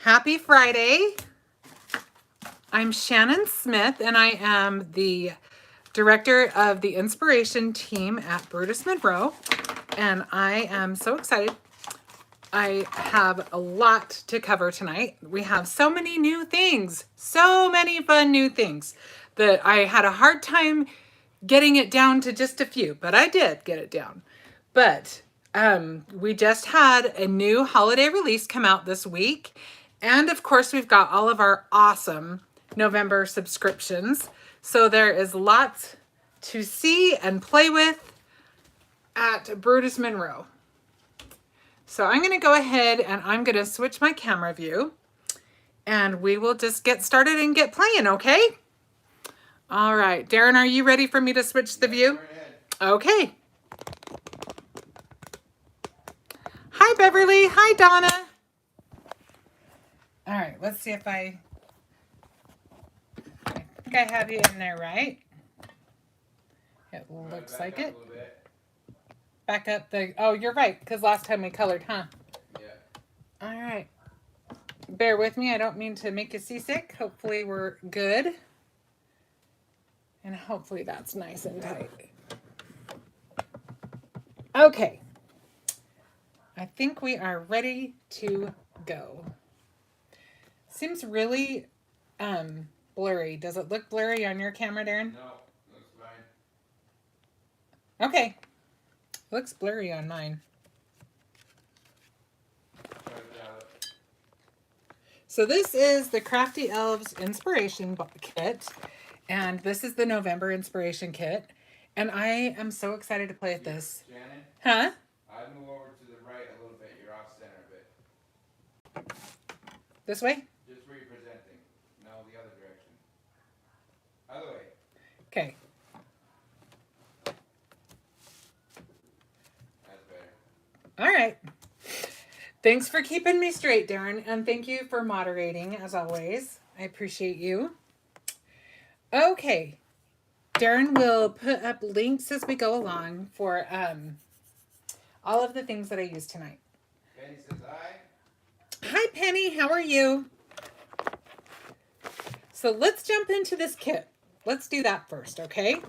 Happy Friday. I'm Shannon Smith, and I am the director of the inspiration team at BrutusMonroe, and I am so excited. I have a lot to cover tonight. We have so many new things, so many fun new things that I had a hard time getting it down to just a few, but I did get it down. But we just had a new holiday release come out this week. And of course, we've got all of our awesome November subscriptions. So there is lots to see and play with at BrutusMonroe. So I'm going to go ahead and I'm going to switch my camera view. And we will just get started and get playing, okay? All right. Darren, are you ready for me to switch the view? Okay. Hi, Beverly. Hi, Donna. All right, let's see if I think I have you in there, right? It looks like it. Back up the, oh, you're right, because last time we colored, huh? Yeah. All right. Bear with me. I don't mean to make you seasick. Hopefully we're good. And hopefully that's nice and tight. Okay. I think we are ready to go. Seems really blurry. Does it look blurry on your camera, Darren? No, looks fine. Okay. Looks blurry on mine. So this is the Crafty Elves Inspiration Kit. And this is the November Inspiration Kit. And I am so excited to play with this. Shannon? Huh? I'd move over to the right a little bit. You're off center a bit. This way? Just where you're presenting. No, the other direction. Other way. Okay. That's better. All right. Thanks for keeping me straight, Darren. And thank you for moderating, as always. I appreciate you. Okay. Darren will put up links as we go along for all of the things that I use tonight. Penny says hi. Hi, Penny. How are you? So let's jump into this kit. Let's do that first, okay?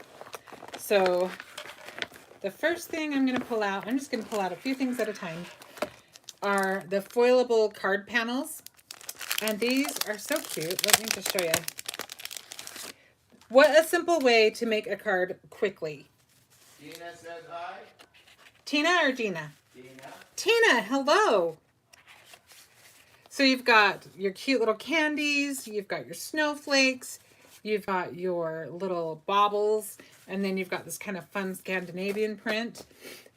So the first thing I'm going to pull out, I'm just going to pull out a few things at a time, are the foilable card panels. And these are so cute. Let me just show you. What a simple way to make a card quickly. Tina says hi. Tina or Gina? Tina. Tina, hello. So you've got your cute little candies, you've got your snowflakes, you've got your little baubles, and then you've got this kind of fun Scandinavian print.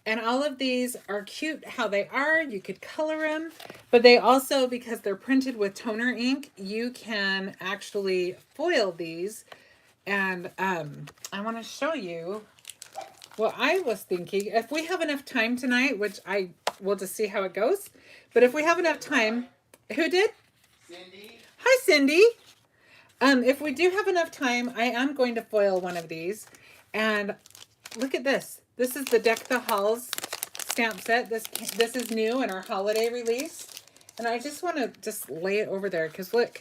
And all of these are cute how they are. You could color them, but they also, because they're printed with toner ink, you can actually foil these. And I want to show you what I was thinking. If we have enough time tonight, which I will just see how it goes, but if we have enough time, who did? Cindy. Hi, Cindy. If we do have enough time, I am going to foil one of these. And look at this. This is the Deck the Halls stamp set. This is new in our holiday release. And I just want to just lay it over there because look,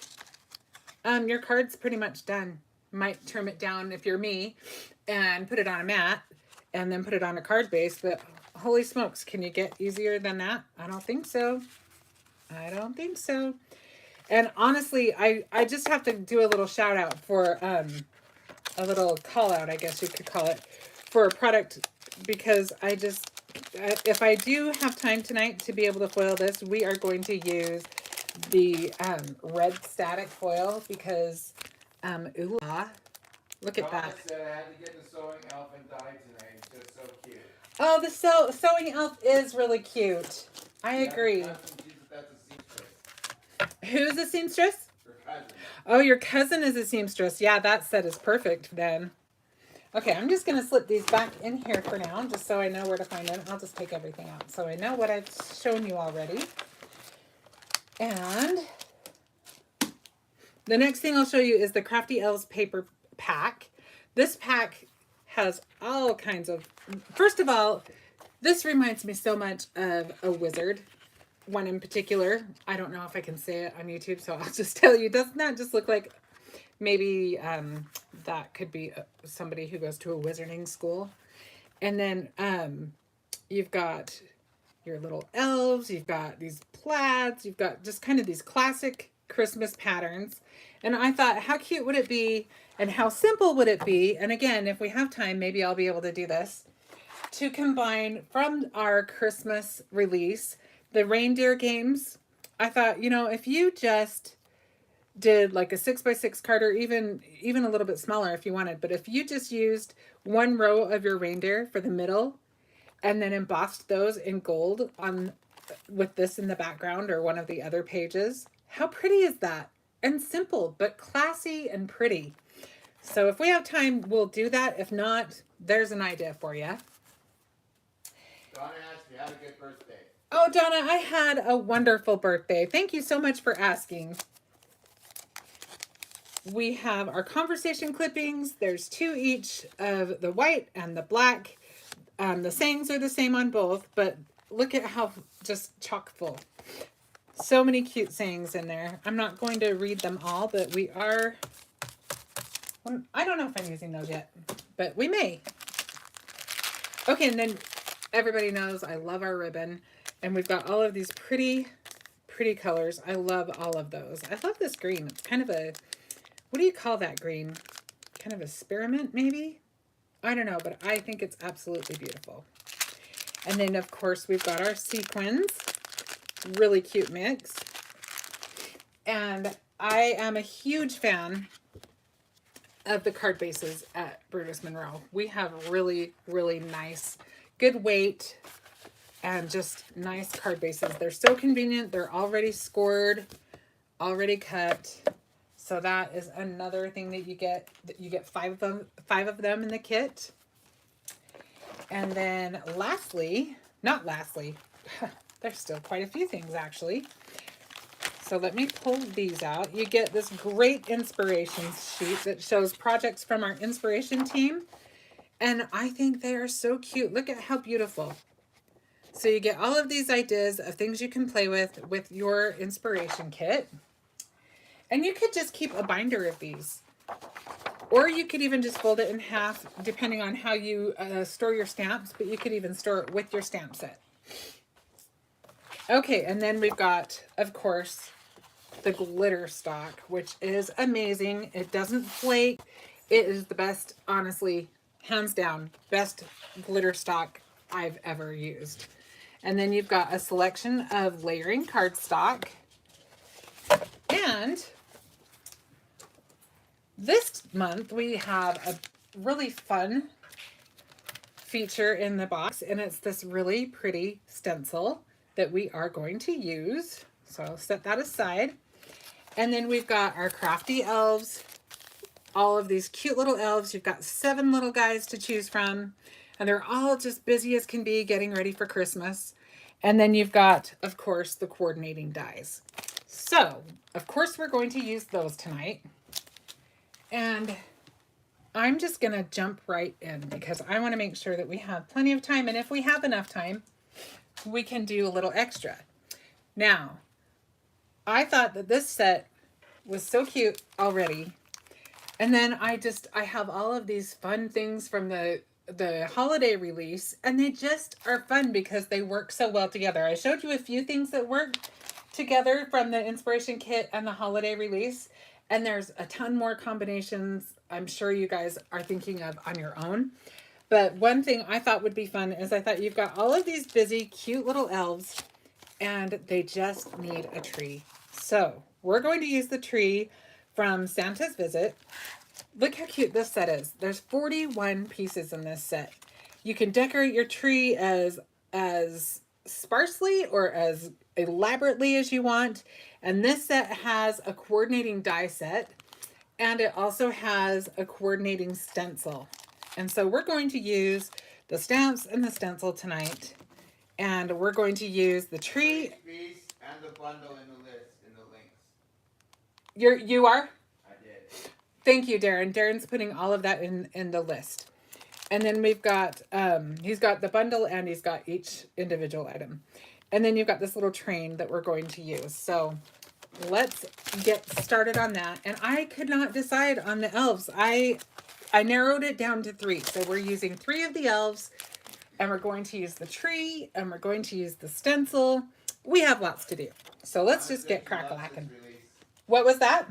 your card's pretty much done. Might trim it down if you're me and put it on a mat and then put it on a card base. But holy smokes, can you get easier than that? I don't think so. I don't think so. And honestly, I just have to do a little shout out for a little call out, I guess you could call it, for a product, because if I do have time tonight to be able to foil this, we are going to use the red static foil because ooh, look at that. Said I had to get the sewing elf and dye tonight. It's just so cute. Oh, the sewing elf is really cute. I agree. That's a seamstress. Who's a seamstress? Her cousin. Oh, your cousin is a seamstress. Yeah, that set is perfect then. Okay, I'm just going to slip these back in here for now, just so I know where to find them. I'll just take everything out so I know what I've shown you already. And the next thing I'll show you is the Crafty Elves paper pack. This pack has all kinds of, first of all, this reminds me so much of a wizard. one in particular. I don't know if I can say it on YouTube, so I'll just tell you. Doesn't that just look like maybe that could be somebody who goes to a wizarding school? And then you've got your little elves, you've got these plaids, you've got just kind of these classic Christmas patterns. And I thought, how cute would it be and how simple would it be? And again, if we have time, maybe I'll be able to do this, to combine from our Christmas release, the reindeer games. I thought, you know, if you just did like a 6x6 card, or even a little bit smaller if you wanted, but if you just used one row of your reindeer for the middle and then embossed those in gold on with this in the background or one of the other pages, how pretty is that? And simple, but classy and pretty. So if we have time, we'll do that. If not, there's an idea for you. Donna asked you, had a good birthday. Oh, Donna, I had a wonderful birthday. Thank you so much for asking. We have our conversation clippings. There's 2 each of the white and the black. The sayings are the same on both, but look at how just chock full. So many cute sayings in there. I'm not going to read them all, but we are... I don't know if I'm using those yet, but we may. Okay, and then everybody knows I love our ribbon. And we've got all of these pretty, pretty colors. I love all of those. I love this green. It's kind of a... What do you call that green? Kind of a spearmint, maybe? I don't know, but I think it's absolutely beautiful. And then, of course, we've got our sequins. Really cute mix. And I am a huge fan of the card bases at BrutusMonroe. We have really, really nice, good weight, and just nice card bases. They're so convenient. They're already scored, already cut. So that is another thing that you get. You get 5 of them in the kit. And then lastly, not lastly, there's still quite a few things actually. So let me pull these out. You get this great inspiration sheet that shows projects from our inspiration team. And I think they are so cute. Look at how beautiful. So you get all of these ideas of things you can play with your inspiration kit. And you could just keep a binder of these. Or you could even just fold it in half, depending on how you store your stamps. But you could even store it with your stamp set. Okay, and then we've got, of course, the glitter stock, which is amazing. It doesn't flake. It is the best, honestly, hands down, best glitter stock I've ever used. And then you've got a selection of layering cardstock. And this month we have a really fun feature in the box, and it's this really pretty stencil that we are going to use. So I'll set that aside. And then we've got our crafty elves, all of these cute little elves. You've got 7 little guys to choose from, and they're all just busy as can be getting ready for Christmas. And then you've got, of course, the coordinating dies. So, of course, we're going to use those tonight. And I'm just going to jump right in because I want to make sure that we have plenty of time. And if we have enough time, we can do a little extra. Now, I thought that this set was so cute already. And then I have all of these fun things from the holiday release, and they just are fun because they work so well together. I showed you a few things that work together from the inspiration kit and the holiday release, and there's a ton more combinations I'm sure you guys are thinking of on your own. But one thing I thought would be fun is I thought you've got all of these busy, cute little elves, and they just need a tree. So we're going to use the tree from Santa's Visit. Look how cute this set is. There's 41 pieces in this set. You can decorate your tree as sparsely or as elaborately as you want. And this set has a coordinating die set, and it also has a coordinating stencil. And so we're going to use the stamps and the stencil tonight. And we're going to use the tree. Piece and the bundle in the list, in the links. You are? I did. Thank you, Darren. Darren's putting all of that in the list. And then we've got, he's got the bundle and he's got each individual item. And then you've got this little train that we're going to use. So let's get started on that. And I could not decide on the elves. I narrowed it down to 3. So we're using 3 of the elves, and we're going to use the tree, and we're going to use the stencil. We have lots to do. So let's just get crack-a-lackin'. What was that?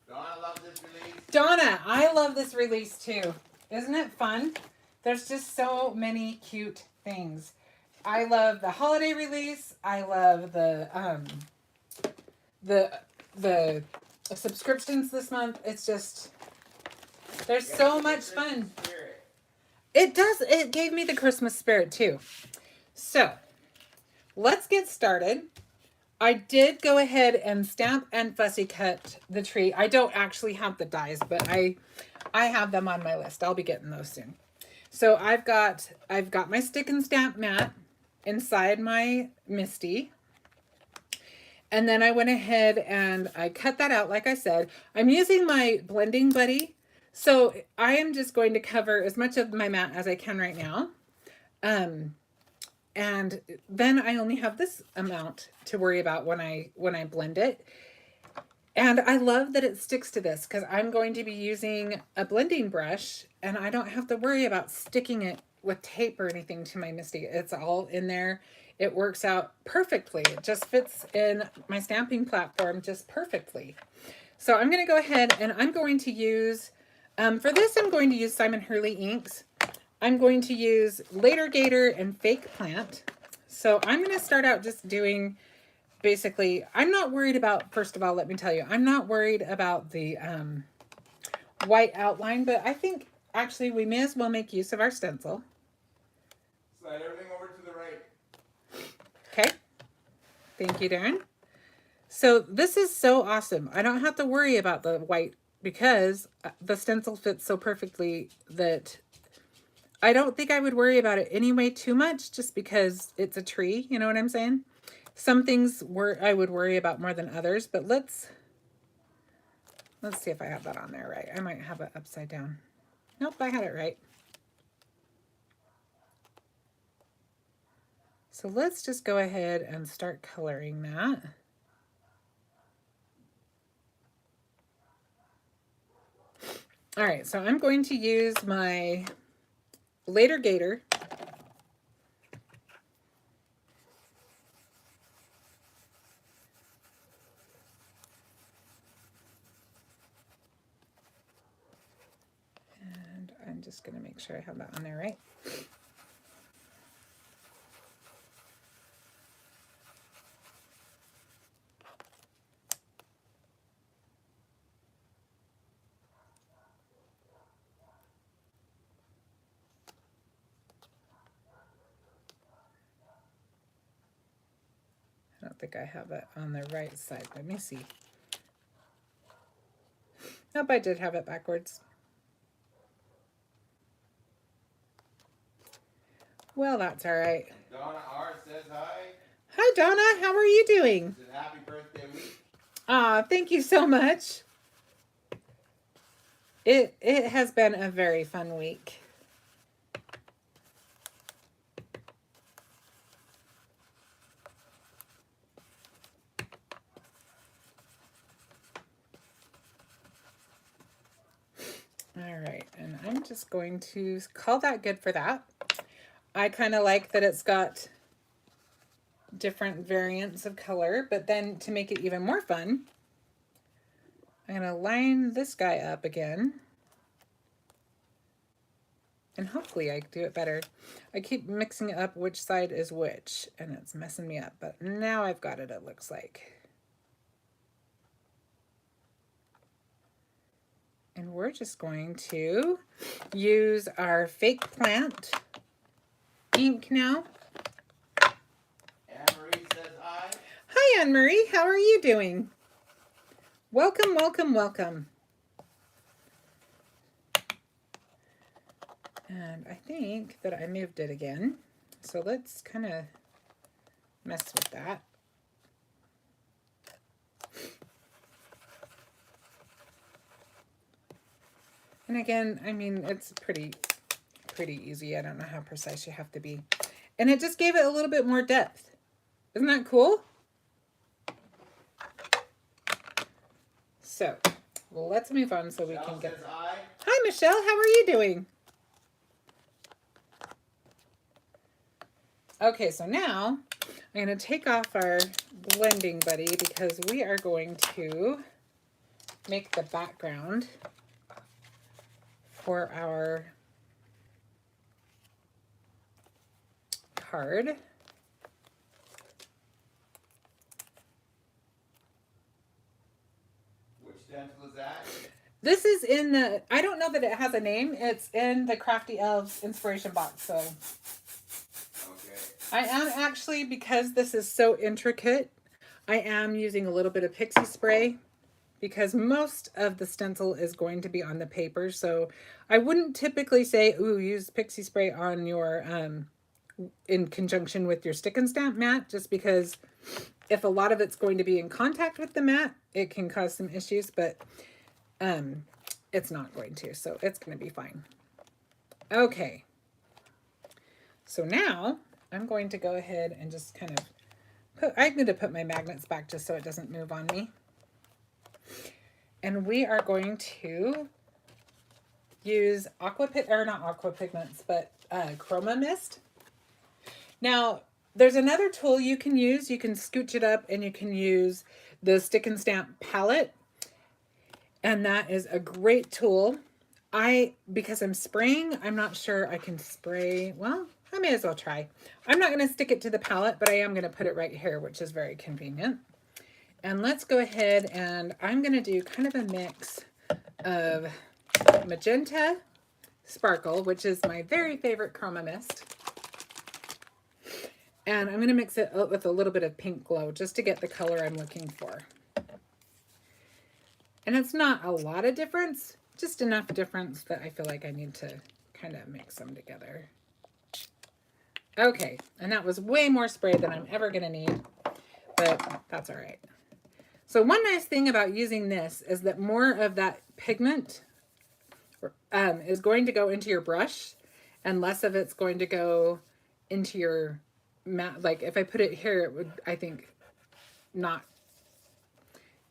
Donna loves this release. Donna, I love this release too. Isn't it fun? There's just so many cute things. I love the holiday release. I love the subscriptions this month. It's just, there's so much fun. It does. It gave me the Christmas spirit too. So let's get started. I did go ahead and stamp and fussy cut the tree. I don't actually have the dies, but I have them on my list. I'll be getting those soon. So I've got my stick and stamp mat inside my Misty. And then I went ahead and I cut that out. Like I said, I'm using my blending buddy. So I am just going to cover as much of my mat as I can right now. And then I only have this amount to worry about when I blend it. And I love that it sticks to this because I'm going to be using a blending brush and I don't have to worry about sticking it with tape or anything to my Misty. It's all in there. It works out perfectly. It just fits in my stamping platform just perfectly. So I'm going to go ahead and I'm going to use, for this, I'm going to use Simon Hurley inks. I'm going to use Later Gator and Fake Plant. So I'm going to start out just doing, basically, I'm not worried about, first of all, let me tell you, I'm not worried about the white outline, but I think actually we may as well make use of our stencil. Slide everything over to the right. Okay. Thank you, Darren. So this is so awesome. I don't have to worry about the white because the stencil fits so perfectly that I don't think I would worry about it anyway too much just because it's a tree. You know what I'm saying? Some things I would worry about more than others, but let's see if I have that on there right. I might have it upside down. Nope, I had it right. So let's just go ahead and start coloring that. All right, so I'm going to use my Later Gator. And I'm just going to make sure I have that on there right. I don't think I have it on the right side. Let me see. Nope, I did have it backwards. Well, that's all right. Donna R says hi. Hi, Donna. How are you doing? Says happy birthday week. Thank you so much. It has been a very fun week. All right, and I'm just going to call that good for that. I kind of like that it's got different variants of color, but then to make it even more fun, I'm going to line this guy up again. And hopefully I do it better. I keep mixing up which side is which, and it's messing me up, but now I've got it, it looks like. And we're just going to use our Fake Plant ink now. Anne-Marie says hi. Hi, Anne-Marie. How are you doing? Welcome, welcome, welcome. And I think that I moved it again. So let's kind of mess with that. And again, I mean, it's pretty easy. I don't know how precise you have to be. And it just gave it a little bit more depth. Isn't that cool? So, well, let's move on so we can get... Hi, Michelle. How are you doing? Okay, so now I'm going to take off our blending buddy because we are going to make the background for our card. Which stencil is that? This is in the, I don't know that it has a name. It's in the Crafty Elves inspiration box. So Okay. I am actually, because this is so intricate, I am using a little bit of pixie spray because most of the stencil is going to be on the paper. So I wouldn't typically say, ooh, use pixie spray on your, in conjunction with your stick and stamp mat, just because if a lot of it's going to be in contact with the mat, it can cause some issues, but it's not going to, so it's going to be fine. Okay. So now I'm going to go ahead and just kind of put, I'm going to put my magnets back just so it doesn't move on me. And we are going to use Chroma Mist. Now, there's another tool you can use. You can scooch it up and you can use the stick and stamp palette. And that is a great tool. Because I'm spraying, I'm not sure I can spray. Well, I may as well try. I'm not going to stick it to the palette, but I am going to put it right here, which is very convenient. And let's go ahead and I'm going to do kind of a mix of magenta sparkle, which is my very favorite Chroma Mist. And I'm going to mix it with a little bit of pink glow just to get the color I'm looking for. And it's not a lot of difference, just enough difference that I feel like I need to kind of mix them together. Okay, and that was way more spray than I'm ever going to need, but that's all right. So one nice thing about using this is that more of that pigment is going to go into your brush and less of it's going to go into your mat. Like if I put it here, it would, I think, not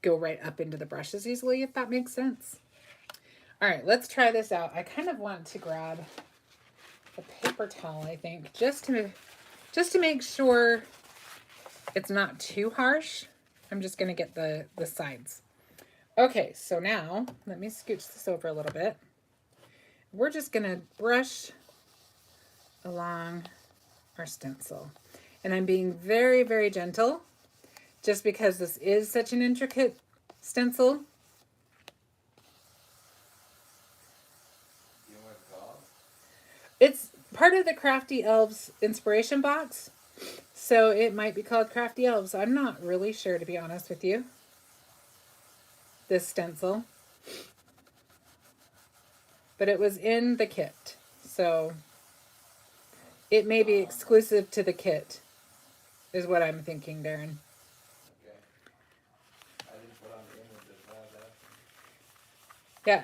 go right up into the brush as easily, if that makes sense. All right, let's try this out. I kind of want to grab a paper towel, I think, just to make sure it's not too harsh. I'm just going to get the sides. Okay, so now let me scooch this over a little bit. We're just going to brush along our stencil. And I'm being very, very gentle just because this is such an intricate stencil. You know what it's called? It's part of the Crafty Elves inspiration box. So it might be called Crafty Elves. I'm not really sure, to be honest with you. This stencil. But it was in the kit. So it may be exclusive to the kit, is what I'm thinking, Darren. Okay. I didn't put on the image. Yeah,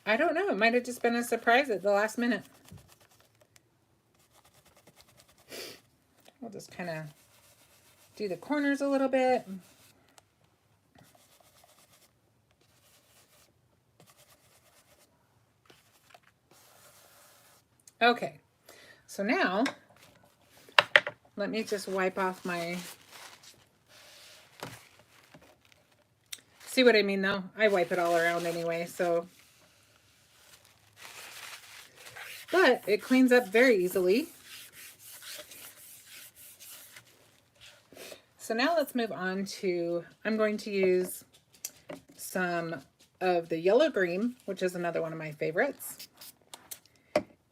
I don't know. It might have just been a surprise at the last minute. We'll just kind of do the corners a little bit. Okay, so now let me just wipe off my... See what I mean though? I wipe it all around anyway, so... But it cleans up very easily. So now let's move on to, I'm going to use some of the yellow green, which is another one of my favorites.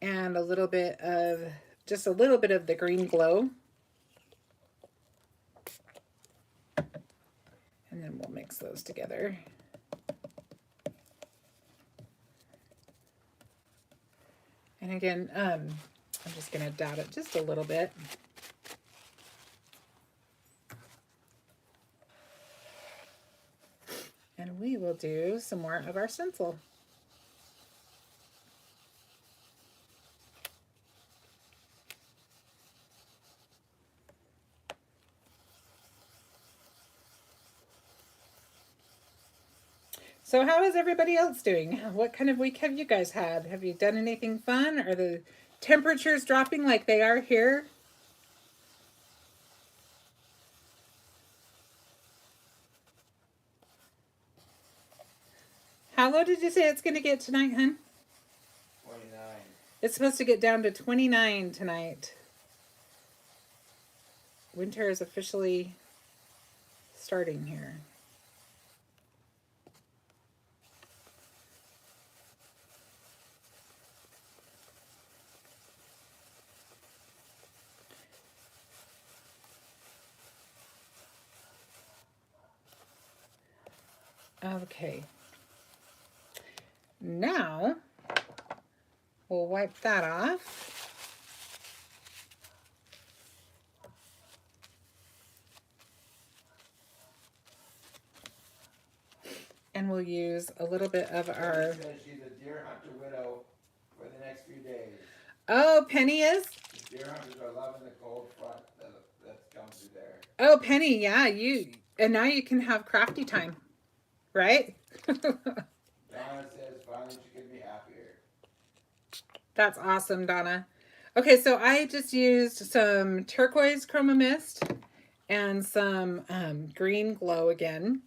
And a little bit of, just a little bit of the green glow. And then we'll mix those together. And again, I'm just going to dot it just a little bit. And we will do some more of our stencil. So how is everybody else doing? What kind of week have you guys had? Have you done anything fun? Are the temperatures dropping like they are here? How low did you say it's going to get tonight, hun? 29. It's supposed to get down to 29 tonight. Winter is officially starting here. Okay. Now, we'll wipe that off. And we'll use a little bit of our... She's a deer hunter widow for the next few days. Oh, Penny is? Deer hunters are loving the cold front that's come through there. Oh, Penny, yeah, and now you can have crafty time, right? Donna says finally she can be happier. That's awesome, Donna. Okay, so I just used some turquoise Chroma Mist and some green glow again.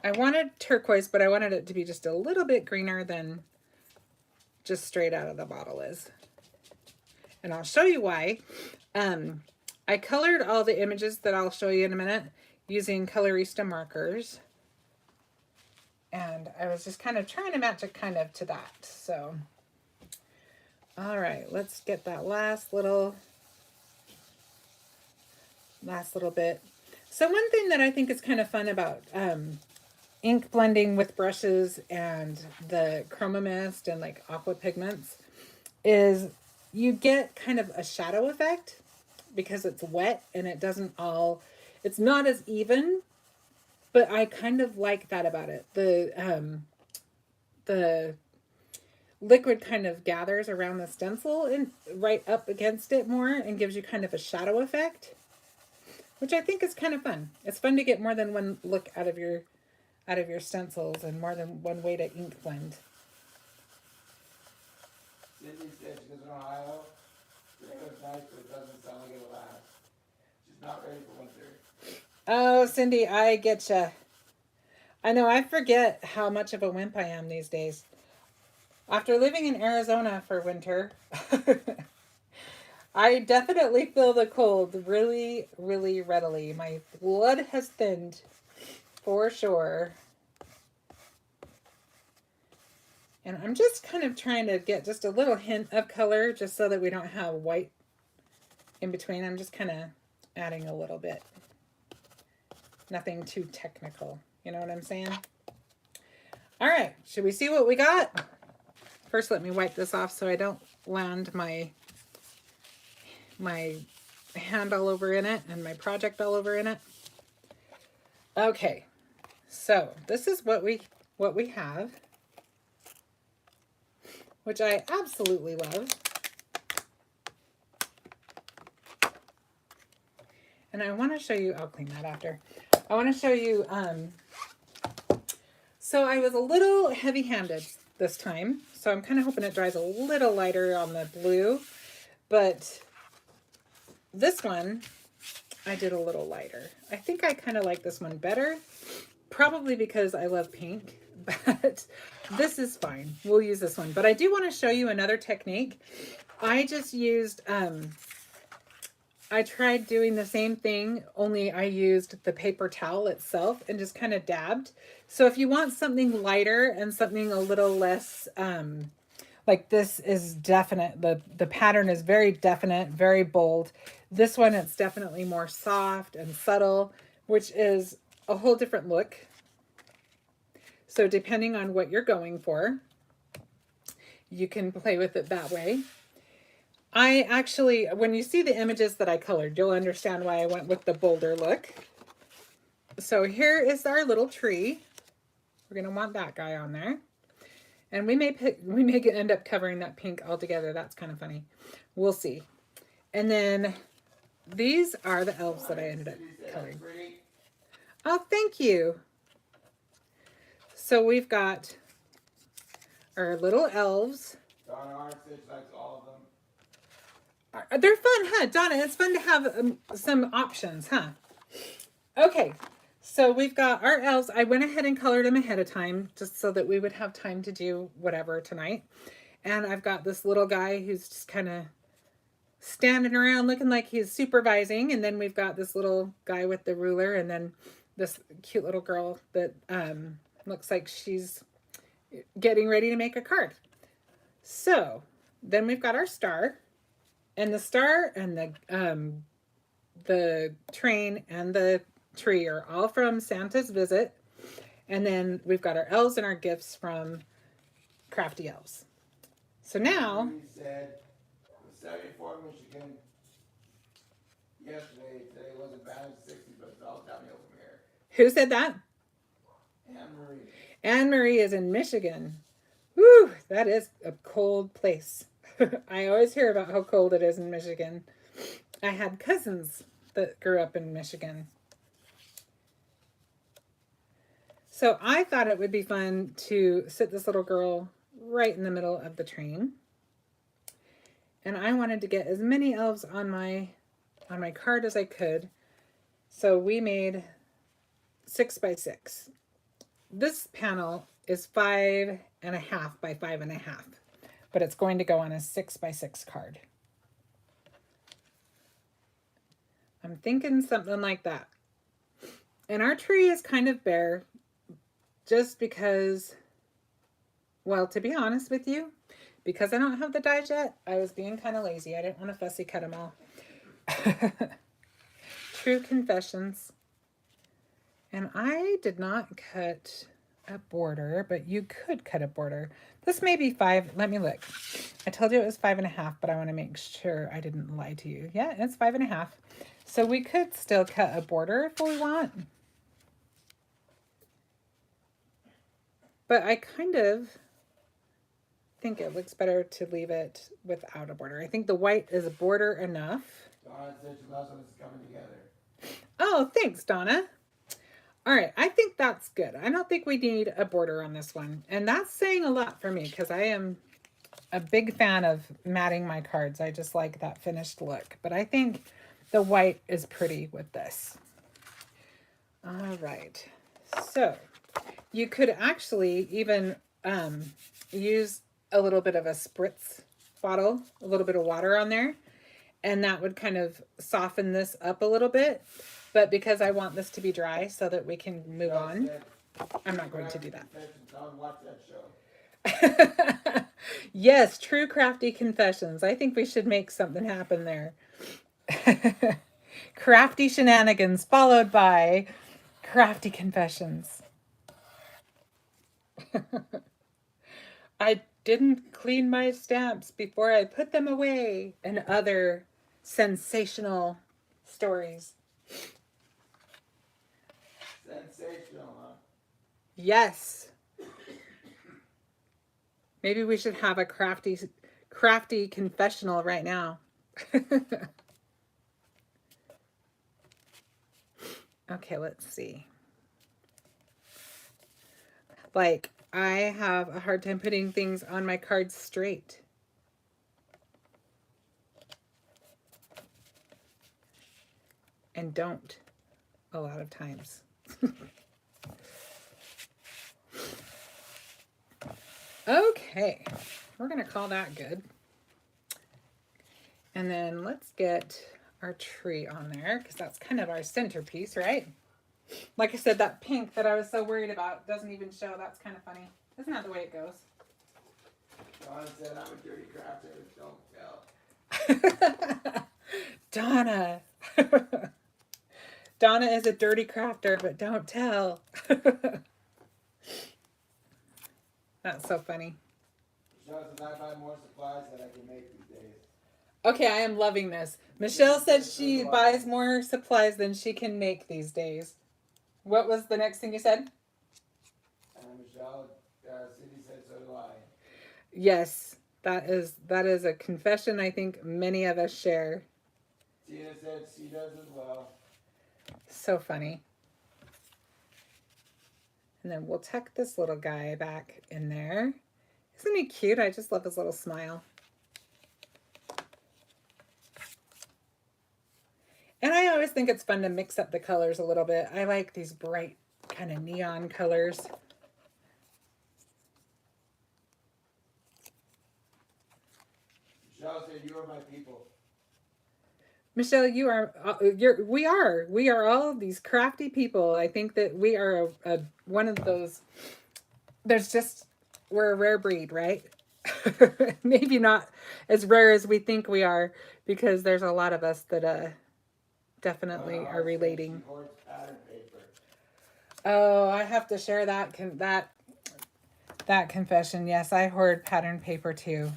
I wanted turquoise, but I wanted it to be just a little bit greener than just straight out of the bottle is. And I'll show you why. I colored all the images that I'll show you in a minute using Colorista markers. And I was just kind of trying to match it kind of to that. So, all right, let's get that last little bit. So one thing that I think is kind of fun about ink blending with brushes and the Chroma Mist and like aqua pigments is you get kind of a shadow effect because it's wet and it doesn't all, it's not as even, but I kind of like that about it. The liquid kind of gathers around the stencil and right up against it more and gives you kind of a shadow effect, which I think is kind of fun. It's fun to get more than one look out of your stencils and more than one way to ink blend. Cindy said she lives in Ohio. Today was nice, but it doesn't sound like it'll last. She's not ready for winter. Oh, Cindy, I get ya. I know, I forget how much of a wimp I am these days. After living in Arizona for winter, I definitely feel the cold really, really readily. My blood has thinned for sure. And I'm just kind of trying to get just a little hint of color just so that we don't have white in between. I'm just kind of adding a little bit. Nothing too technical. You know what I'm saying? All right. Should we see what we got? First, let me wipe this off so I don't land my hand all over in it and my project all over in it. Okay. So this is what we have, which I absolutely love. And I want to show you, I'll clean that after. I want to show you, so I was a little heavy-handed this time. So I'm kind of hoping it dries a little lighter on the blue. But this one, I did a little lighter. I think I kind of like this one better. Probably because I love pink. But this is fine. We'll use this one. But I do want to show you another technique. I just used, I tried doing the same thing, only I used the paper towel itself and just kind of dabbed. So if you want something lighter and something a little less, like this is definite, the pattern is very definite, very bold. This one, it's definitely more soft and subtle, which is a whole different look. So depending on what you're going for, you can play with it that way. I actually, when you see the images that I colored, you'll understand why I went with the bolder look. So here is our little tree. We're going to want that guy on there. And we may end up covering that pink altogether. That's kind of funny. We'll see. And then these are the elves that I ended up coloring. Oh, thank you. So we've got our little elves. Donna Arnsich likes all of them. They're fun, huh, Donna? It's fun to have some options, huh? Okay, so we've got our elves. I went ahead and colored them ahead of time just so that we would have time to do whatever tonight. And I've got this little guy who's just kind of standing around looking like he's supervising. And then we've got this little guy with the ruler, and then this cute little girl that looks like she's getting ready to make a card. So then we've got our star. And the star and the train and the tree are all from Santa's visit. And then we've got our elves and our gifts from Crafty Elves. So now... He said, it was 74 Michigan yesterday. Today wasn't bad as 60, but it's all downhill from here. Who said that? Anne-Marie. Anne-Marie is in Michigan. Whew, that is a cold place. I always hear about how cold it is in Michigan. I had cousins that grew up in Michigan. So I thought it would be fun to sit this little girl right in the middle of the train. And I wanted to get as many elves on my card as I could. So we made 6 by 6. This panel is 5.5 by 5.5. But it's going to go on a 6 by 6 card. I'm thinking something like that. And our tree is kind of bare just because, well, to be honest with you, because I don't have the dies yet, I was being kind of lazy. I didn't want to fussy cut them all. True confessions. And I did not cut a border, but you could cut a border. This may be 5. Let me look. I told you it was 5.5, but I want to make sure I didn't lie to you. Yeah, it's 5.5. So we could still cut a border if we want. But I kind of think it looks better to leave it without a border. I think the white is border enough. Donna said she loves when it's coming together. Oh, thanks, Donna. All right, I think that's good. I don't think we need a border on this one. And that's saying a lot for me because I am a big fan of matting my cards. I just like that finished look. But I think the white is pretty with this. All right. So you could actually even use a little bit of a spritz bottle, a little bit of water on there. And that would kind of soften this up a little bit. But because I want this to be dry so that we can move on, I'm not going to do that. Watch that show. Yes, true crafty confessions. I think we should make something happen there. Crafty shenanigans followed by crafty confessions. I didn't clean my stamps before I put them away, and other sensational stories. Sensational, huh? Yes. Maybe we should have a crafty confessional right now. Okay, let's see. Like, I have a hard time putting things on my cards straight. And don't a lot of times. Okay, we're going to call that good. And then let's get our tree on there because that's kind of our centerpiece, right? Like I said, that pink that I was so worried about doesn't even show. That's kind of funny. Isn't that the way it goes? Donna said I'm a dirty crafter, don't tell. Donna. Donna is a dirty crafter, but don't tell. That's so funny. Michelle says I buy more supplies than I can make these days. Okay, I am loving this. Michelle said she buys more supplies than she can make these days. What was the next thing you said? Michelle, Cindy said so do I. Yes, that is a confession I think many of us share. Tina said she does as well. So funny. And then we'll tuck this little guy back in there. Isn't he cute? I just love his little smile. And I always think it's fun to mix up the colors a little bit. I like these bright kind of neon colors. Michelle said you are my people. Michelle, we are all these crafty people. I think that we are one of those. We're a rare breed, right? Maybe not as rare as we think we are, because there's a lot of us that definitely are relating. She hoards pattern paper. Oh, I have to share that confession. Yes, I hoard pattern paper too.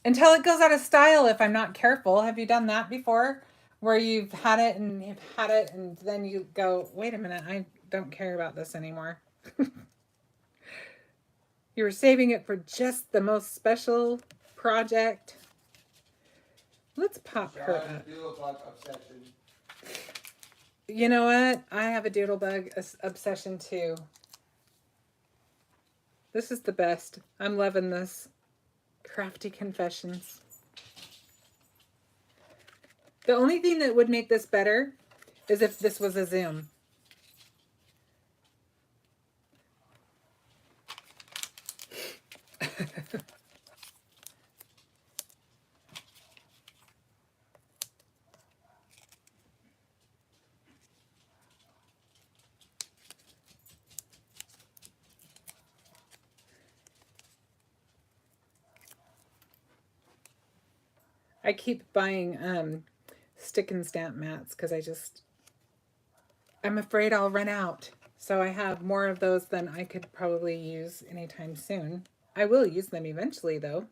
Until it goes out of style if I'm not careful. Have you done that before? Where you've had it and then you go, wait a minute, I don't care about this anymore. You were saving it for just the most special project. Let's pop her up. Doodlebug obsession. You know what? I have a doodlebug obsession too. This is the best. I'm loving this. Crafty confessions. The only thing that would make this better is if this was a Zoom. I keep buying stick and stamp mats because I'm afraid I'll run out. So I have more of those than I could probably use anytime soon. I will use them eventually though.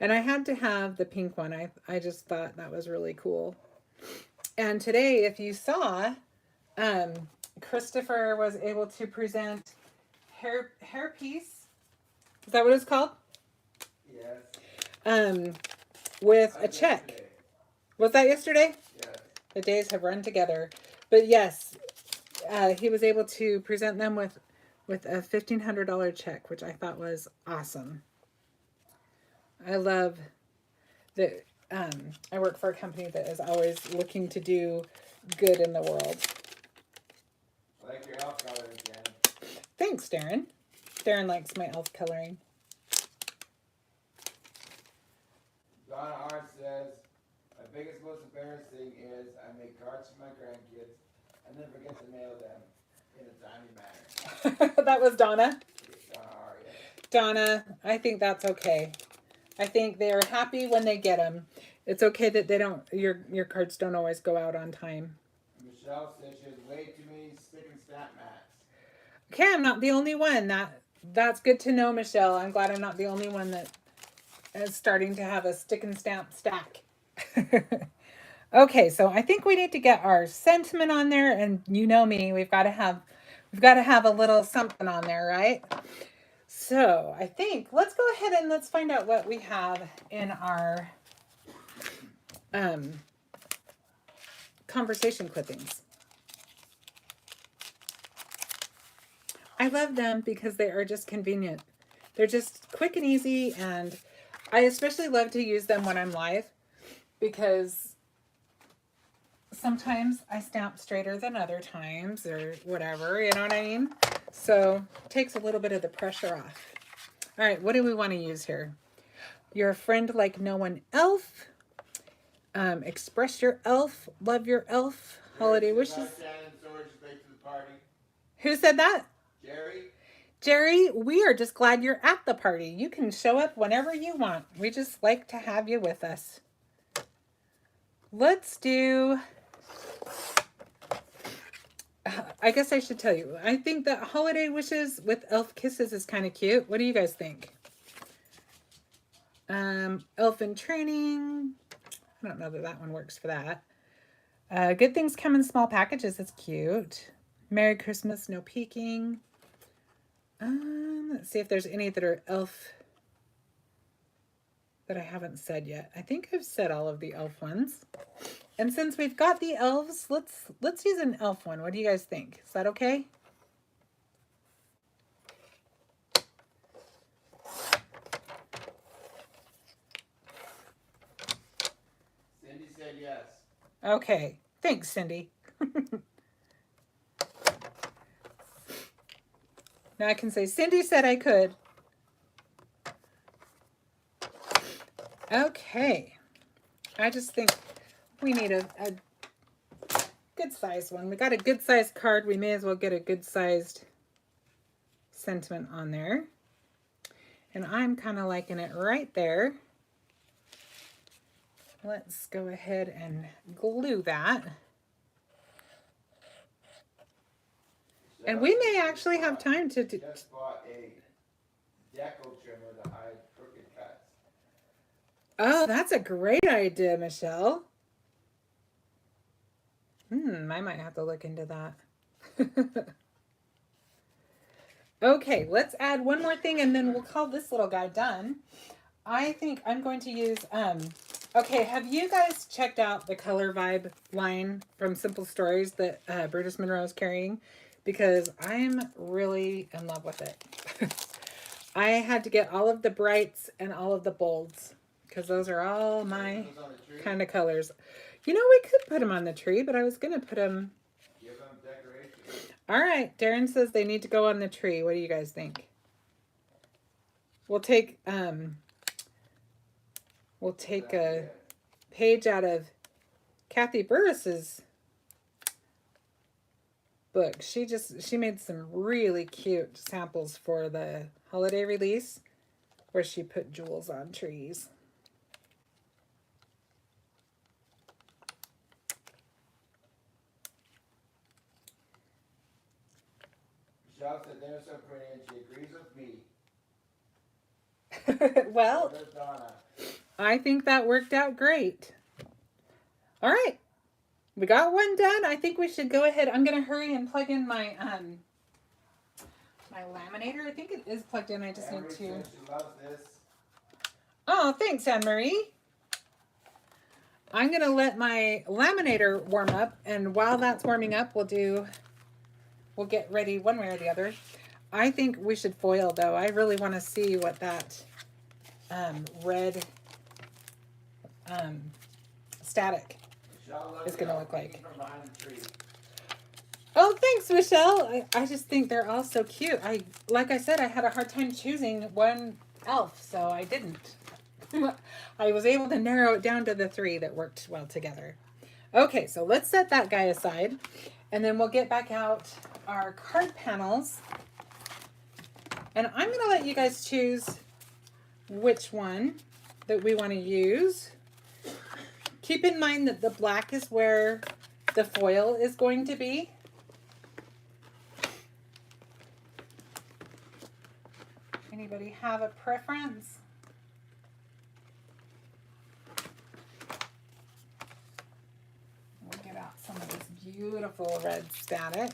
And I had to have the pink one. I just thought that was really cool. And today, if you saw, Christopher was able to present hairpiece. Is that what it's called? Yes. With a check. Yesterday. Was that yesterday? Yes. The days have run together. But yes, he was able to present them with a $1,500 check, which I thought was awesome. I love that I work for a company that is always looking to do good in the world. I like your elf coloring, Shannon. Thanks, Darren. Darren likes my elf coloring. Donna R says, my biggest, most embarrassing is I make cards for my grandkids and then forget to mail them in a timely manner. That was Donna. Donna R, yes. Donna, I think that's okay. I think they're happy when they get them. It's okay that they don't. Your cards don't always go out on time. Michelle says she has way too many stick and stamp mats. Okay, I'm not the only one. That's good to know, Michelle. I'm glad I'm not the only one that is starting to have a stick and stamp stack. Okay, so I think we need to get our sentiment on there, and you know me, we've got to have a little something on there, right? So I think let's go ahead and let's find out what we have in our conversation clippings. I love them because they are just convenient. They're just quick and easy, and I especially love to use them when I'm live because sometimes I stamp straighter than other times or whatever, you know what I mean? So it takes a little bit of the pressure off. All right, what do we want to use here? You're a friend like no one elf. Express your elf. Love your elf. Holiday wishes. Shannon, so we're just late to the party. Who said that? Jerry? Jerry, we are just glad you're at the party. You can show up whenever you want. We just like to have you with us. Let's do... I guess I should tell you. I think that holiday wishes with elf kisses is kind of cute. What do you guys think? Elf in training. I don't know that that one works for that. Good things come in small packages. That's cute. Merry Christmas, no peeking. Let's see if there's any that are elf that I haven't said yet. I think I've said all of the elf ones. And since we've got the elves, let's use an elf one. What do you guys think? Is that okay? Okay. Thanks, Cindy. Now I can say, Cindy said I could. Okay. I just think we need a good sized one. We got a good sized card. We may as well get a good sized sentiment on there. And I'm kind of liking it right there. Let's go ahead and glue that. And we may actually have time to do. Just bought a deco trimmer to hide crooked cuts. Oh, that's a great idea, Michelle. I might have to look into that. Okay, let's add one more thing and then we'll call this little guy done. I think I'm going to use, okay, have you guys checked out the Color Vibe line from Simple Stories that Brutus Monroe is carrying? Because I'm really in love with it. I had to get all of the brights and all of the bolds because those are all my kind of colors. You know, we could put them on the tree, but I was going to put them. Give them decoration. All right. Darren says they need to go on the tree. What do you guys think? We'll take a page out of Kathy Burris's book. She made some really cute samples for the holiday release where she put jewels on trees. Michelle said they're so pretty and she agrees with me. Well, So does Donna. I think that worked out great. All right. We got one done. I think we should go ahead. I'm going to hurry and plug in my my laminator. I think it is plugged in. I just need to. She loves this. Oh, thanks, Anne-Marie. I'm going to let my laminator warm up, and while that's warming up, we'll get ready one way or the other. I think we should foil, though. I really want to see what that red static is going to look like. Oh, thanks, Michelle. I just think they're all so cute. Like I said, I had a hard time choosing one elf, so I didn't. I was able to narrow it down to the 3 that worked well together. Okay, so let's set that guy aside, and then we'll get back out our card panels. And I'm going to let you guys choose which one that we want to use. Keep in mind that the black is where the foil is going to be. Anybody have a preference? We'll get out some of this beautiful red static.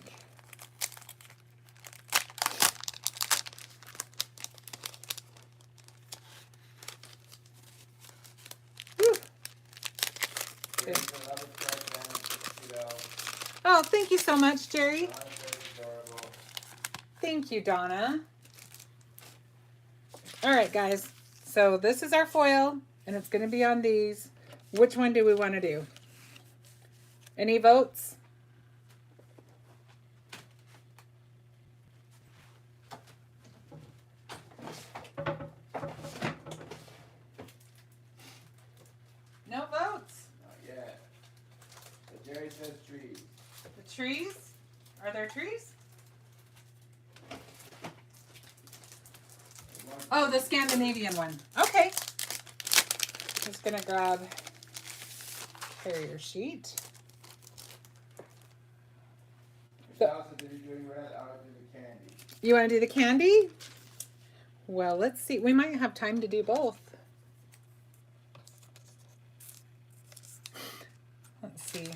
Oh, thank you so much, Jerry. Thank you, Donna. All right, guys. So this is our foil, and it's going to be on these. Which one do we want to do? Any votes? No votes? Not yet. But Jerry says trees. The trees? Are there trees? Oh, the Scandinavian one. Okay. Just gonna grab carrier sheet. Michelle said they're doing red. I want to do the candy. You want to do the candy? Well, let's see. We might have time to do both. Let's see.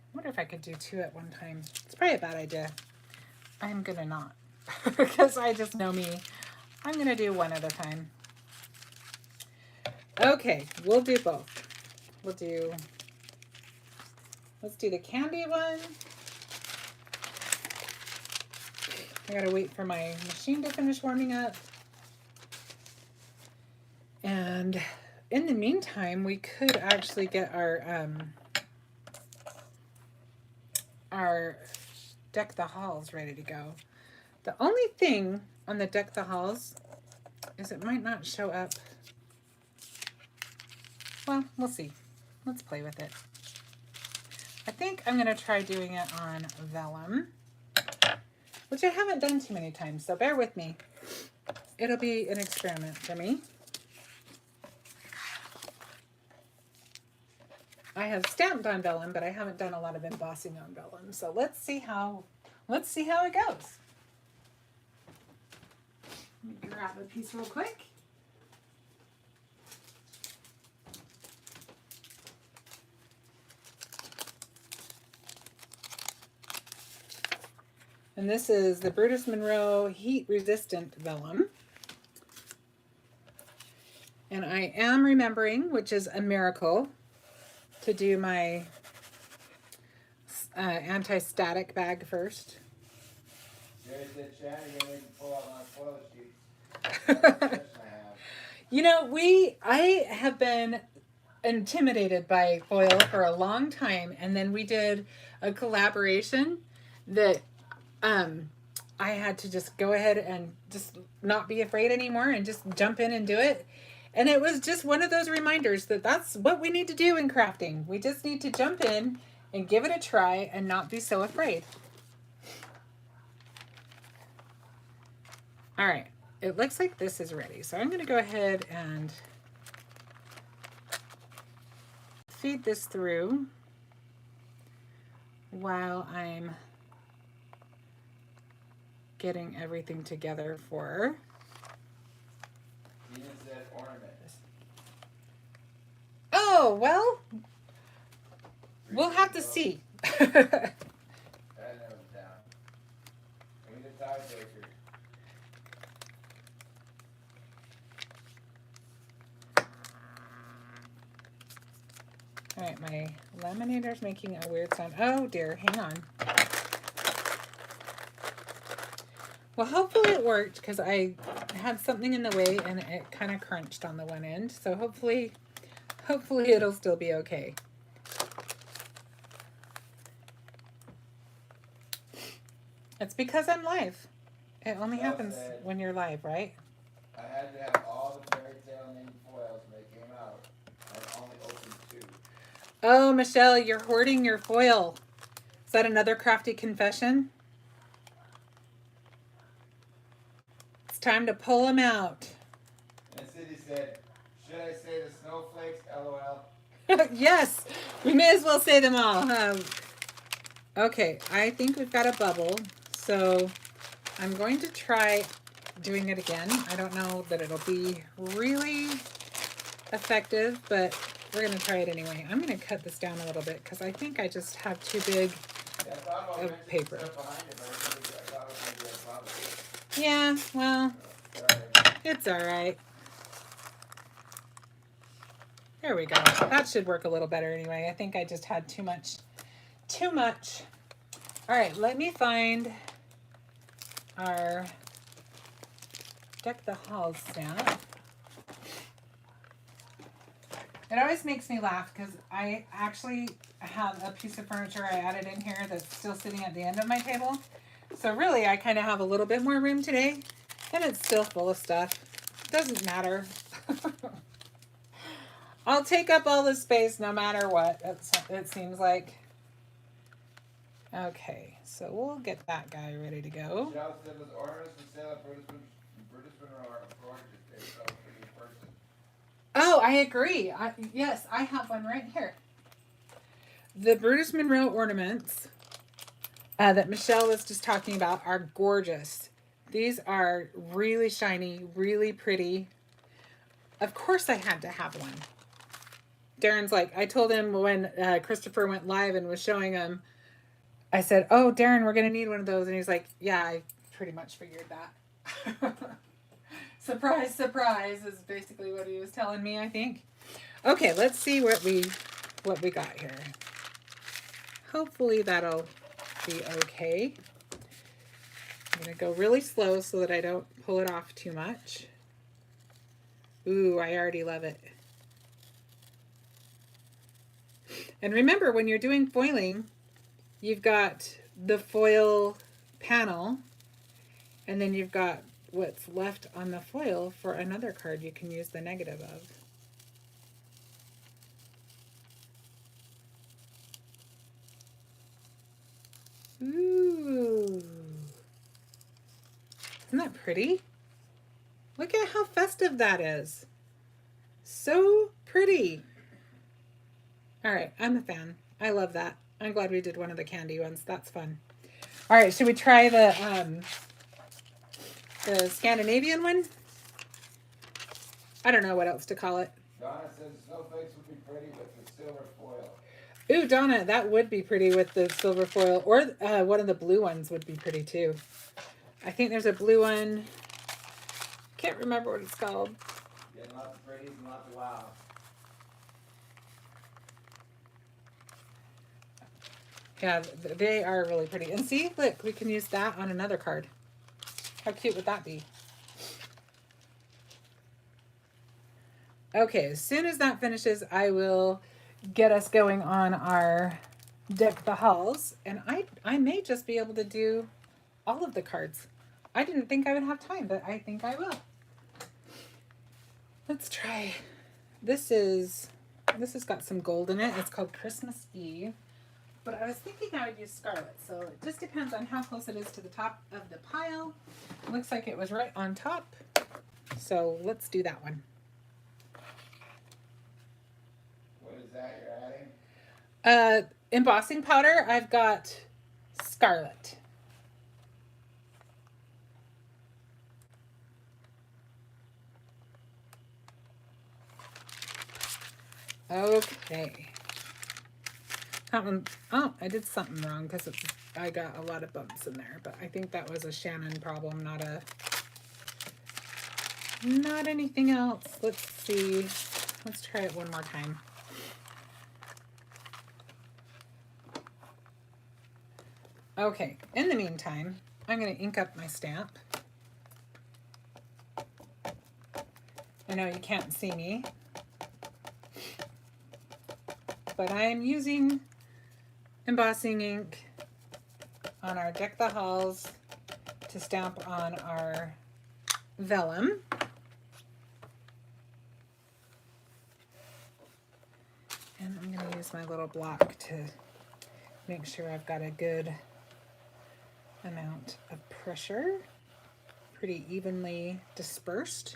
I wonder if I could do 2 at one time. It's probably a bad idea. I'm gonna not. Because I just know me. I'm going to do 1 at a time. Okay, we'll do both. Let's do the candy one. I got to wait for my machine to finish warming up. And in the meantime, we could actually get our Deck the Halls ready to go. The only thing on the Deck the Halls is it might not show up. Well, we'll see. Let's play with it. I think I'm going to try doing it on vellum, which I haven't done too many times, so bear with me. It'll be an experiment for me. I have stamped on vellum, but I haven't done a lot of embossing on vellum. So let's see how it goes. Let me grab a piece real quick. And this is the BrutusMonroe heat resistant vellum. And I am remembering, which is a miracle, to do my anti-static bag first. Jerry said, Shannon, you're going to pull out my toilet sheets. You know, I have been intimidated by foil for a long time, and then we did a collaboration that I had to just go ahead and just not be afraid anymore and just jump in and do it. And it was just one of those reminders that that's what we need to do in crafting. We just need to jump in and give it a try and not be so afraid. All right, it looks like this is ready. So I'm going to go ahead and feed this through while I'm getting everything together for. You just said ornament. Oh, well, we'll have to see. That never was down. We need a tiebreaker. All right, my laminator's making a weird sound. Oh dear, hang on. Well, hopefully it worked because I had something in the way and it kind of crunched on the one end. So hopefully it'll still be okay. It's because I'm live. It only happens when you're live, right? I had to have all the fairy tale named foils when they came out. I only opened 2. Oh, Michelle, you're hoarding your foil. Is that another crafty confession? It's time to pull them out. And Cindy said, should I say the snowflakes? LOL. Yes, we may as well say them all. Okay, I think we've got a bubble. So I'm going to try doing it again. I don't know that it'll be really effective, but we're going to try it anyway. I'm going to cut this down a little bit because I think I just have too big of paper. Yeah, well, it's all right. There we go. That should work a little better anyway. I think I just had too much. All right, let me find our Deck the Halls stamp. It always makes me laugh because I actually have a piece of furniture I added in here that's still sitting at the end of my table. So really, I kind of have a little bit more room today, and it's still full of stuff. Doesn't matter. I'll take up all the space no matter what, it seems like. Okay, so we'll get that guy ready to go. Oh, I agree. Yes, I have one right here. The BrutusMonroe ornaments that Michelle was just talking about are gorgeous. These are really shiny, really pretty. Of course I had to have one. Darren's like, I told him when Christopher went live and was showing him, I said, oh, Darren, we're going to need one of those. And he's like, yeah, I pretty much figured that. Surprise, surprise is basically what he was telling me, I think. Okay, let's see what we got here. Hopefully that'll be okay. I'm going to go really slow so that I don't pull it off too much. Ooh, I already love it. And remember, when you're doing foiling, you've got the foil panel, and then you've got what's left on the foil for another card you can use the negative of. Ooh. Isn't that pretty? Look at how festive that is. So pretty. All right, I'm a fan. I love that. I'm glad we did one of the candy ones. That's fun. All right, should we try the Scandinavian one? I don't know what else to call it. Donna says snowflakes would be pretty with the silver foil. Ooh, Donna, that would be pretty with the silver foil. Or one of the blue ones would be pretty too. I think there's a blue one. Can't remember what it's called. Getting lots of pretties and lots of wow. Yeah, they are really pretty. And see, look, we can use that on another card. How cute would that be? Okay, as soon as that finishes, I will get us going on our Deck the Halls. And I may just be able to do all of the cards. I didn't think I would have time, but I think I will. Let's try. This has got some gold in it. It's called Christmas Eve. But I was thinking I would use Scarlet, so it just depends on how close it is to the top of the pile. It looks like it was right on top. So let's do that one. What is that you're adding? Embossing powder, I've got Scarlet. Okay. That one, oh, I did something wrong because I got a lot of bumps in there, but I think that was a Shannon problem, not anything else. Let's see. Let's try it one more time. Okay, in the meantime, I'm going to ink up my stamp. I know you can't see me, but I am using embossing ink on our Deck the Halls to stamp on our vellum. And I'm going to use my little block to make sure I've got a good amount of pressure, pretty evenly dispersed.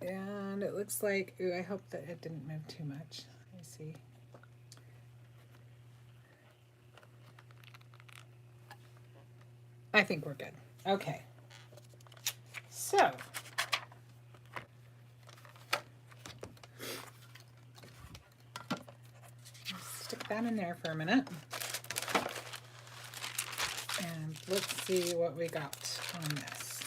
And it looks like, ooh, I hope that it didn't move too much. Let me see. I think we're good. Okay. So, stick that in there for a minute. And let's see what we got on this.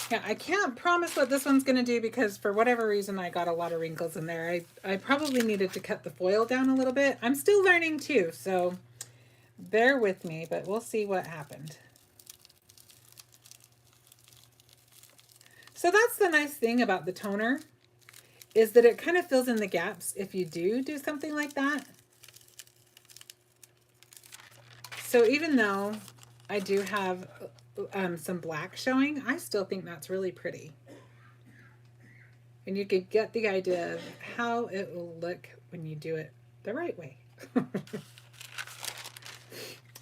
Yeah, I can't promise what this one's going to do because for whatever reason I got a lot of wrinkles in there. I probably needed to cut the foil down a little bit. I'm still learning too, so bear with me, but we'll see what happened. So that's the nice thing about the toner, is that it kind of fills in the gaps if you do something like that. So even though I do have some black showing, I still think that's really pretty. And you could get the idea of how it will look when you do it the right way.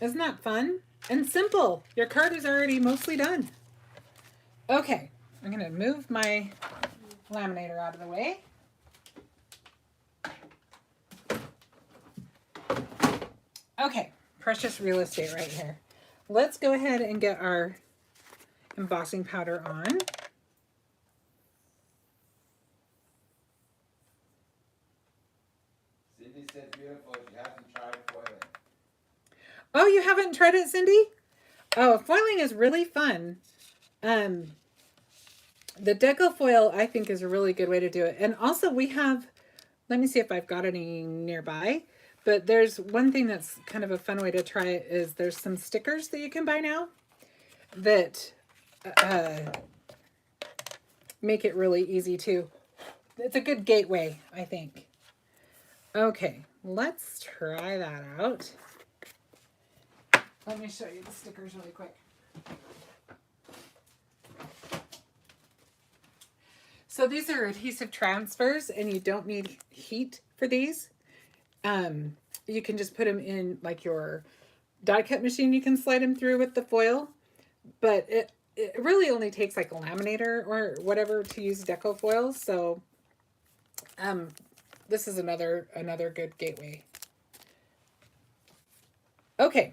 Isn't that fun? And simple. Your card is already mostly done. Okay, I'm going to move my laminator out of the way. Okay, precious real estate right here. Let's go ahead and get our embossing powder on. Cindy said beautiful. She hasn't tried foiling. Oh, you haven't tried it, Cindy? Oh, foiling is really fun. The deco foil, I think, is a really good way to do it. And also we have, let me see if I've got any nearby. But there's one thing that's kind of a fun way to try it is there's some stickers that you can buy now that make it really easy too. It's a good gateway, I think. Okay, let's try that out. Let me show you the stickers really quick. So these are adhesive transfers, and you don't need heat for these. You can just put them in like your die cut machine. You can slide them through with the foil, but it really only takes like a laminator or whatever to use deco foils. So this is another good gateway. Okay,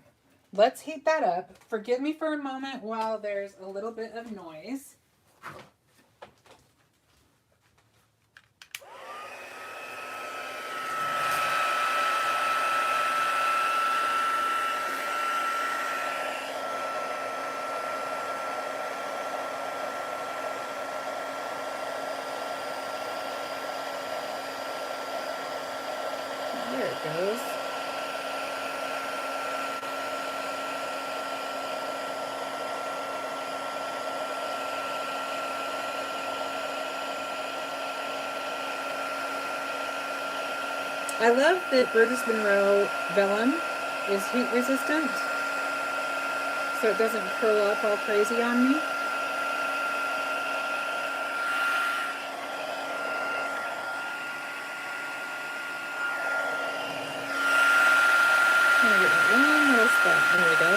let's heat that up. Forgive me for a moment while there's a little bit of noise. There it goes. I love that BrutusMonroe vellum is heat resistant, so it doesn't curl up all crazy on me. I'm gonna get that one little spot. There we go.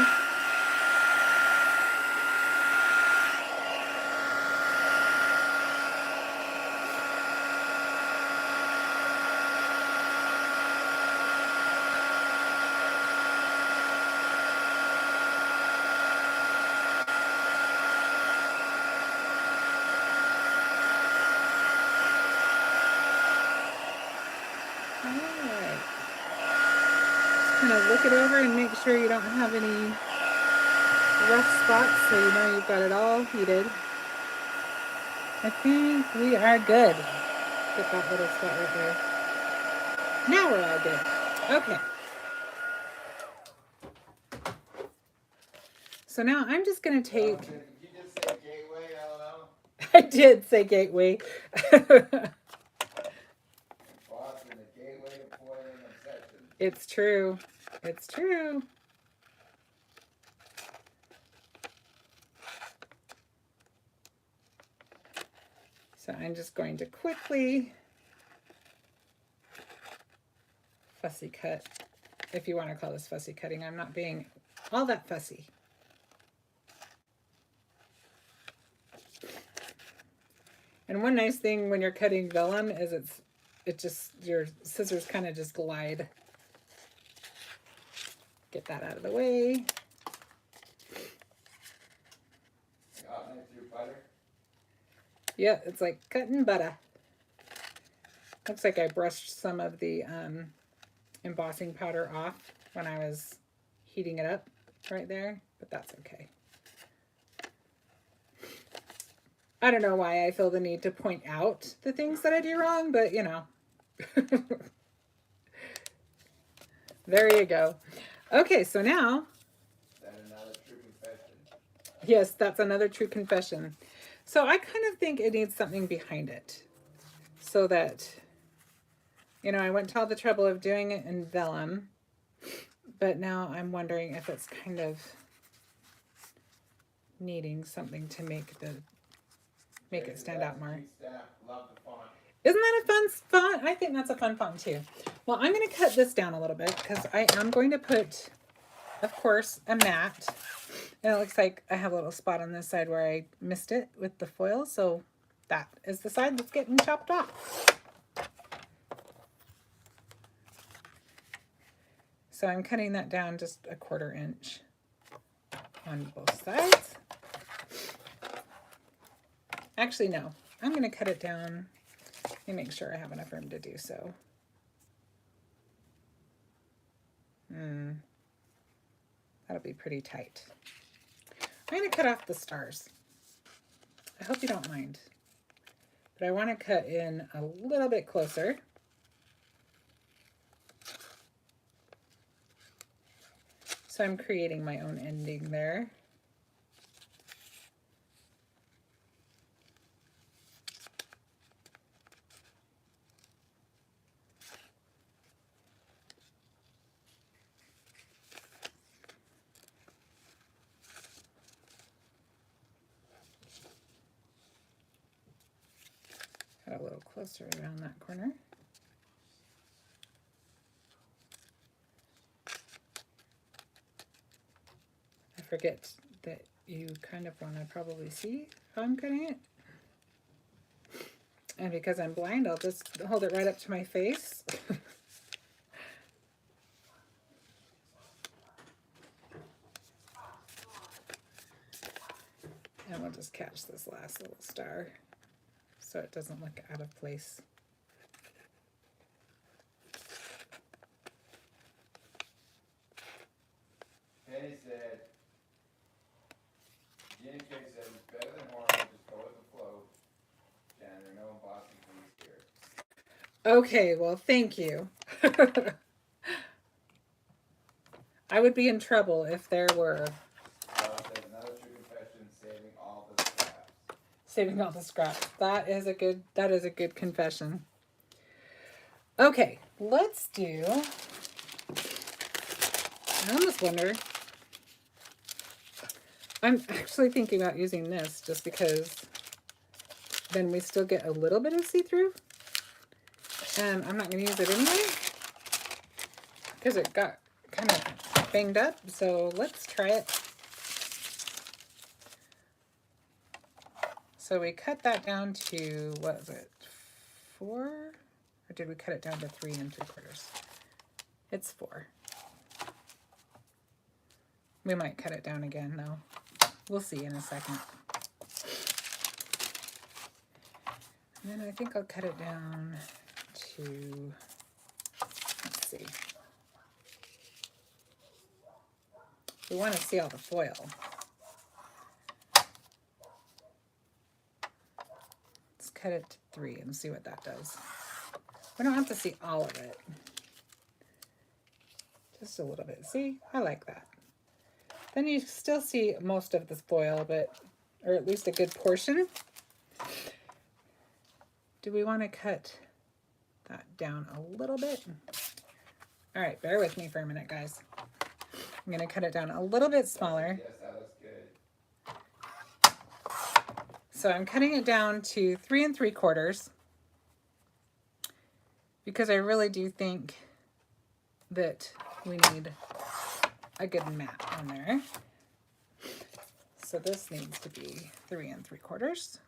Alright. Just kind of look it over and make sure you don't have any rough spots so you know you've got it all heated. I think we are good. Get that little spot right there. Now we're all good. Okay. So now I'm just going to take... Did you just say gateway? I don't know. I did say gateway. Boston, the gateway to foiling obsession. It's true. It's true. So I'm just going to quickly fussy cut, if you want to call this fussy cutting. I'm not being all that fussy. And one nice thing when you're cutting vellum is your scissors kind of just glide. Get that out of the way. Got it through butter. Yeah, it's like cutting butter. Looks like I brushed some of the embossing powder off when I was heating it up right there, but that's okay. I don't know why I feel the need to point out the things that I do wrong, but you know. There you go. Okay, so now. Is that another true confession? Yes, that's another true confession. So I kind of think it needs something behind it. So that, you know, I went to all the trouble of doing it in vellum, but now I'm wondering if it's kind of needing something to make it stand out more. Love the font. Isn't that a fun font? I think that's a fun font too. Well, I'm going to cut this down a little bit because I am going to put, of course, a matte. And it looks like I have a little spot on this side where I missed it with the foil. So that is the side that's getting chopped off. So I'm cutting that down just a 1/4 inch on both sides. Actually, no. I'm going to cut it down. Let me make sure I have enough room to do so. That'll be pretty tight. I'm going to cut off the stars. I hope you don't mind. But I want to cut in a little bit closer. So I'm creating my own ending there. closer around that corner. I forget that you kind of want to probably see how I'm cutting it. And because I'm blind, I'll just hold it right up to my face. And we'll just catch this last little star so it doesn't look out of place. Penny said, Jenny K said it's better than horror, just go with the flow. Shannon, no embossing please here. Okay, well, thank you. I would be in trouble if there were. Another true confession, saving all the scraps. Saving all the scraps. That is a good confession. Okay, let's do. I almost wonder. I'm actually thinking about using this just because then we still get a little bit of see-through. And I'm not going to use it anyway because it got kind of banged up. So let's try it. So we cut that down to, what was it, 4? Or did we cut it down to 3 3/4? It's 4. We might cut it down again though. We'll see in a second. And then I think I'll cut it down to, let's see. We want to see all the foil. Let's cut it to 3 and see what that does. We don't have to see all of it. Just a little bit. See, I like that. Then you still see most of the foil, but, or at least a good portion. Do we want to cut that down a little bit? All right, bear with me for a minute, guys. I'm going to cut it down a little bit smaller. Yes, that looks good. So I'm cutting it down to 3 3/4 because I really do think that we need a good mat on there. So this needs to be 3 3/4.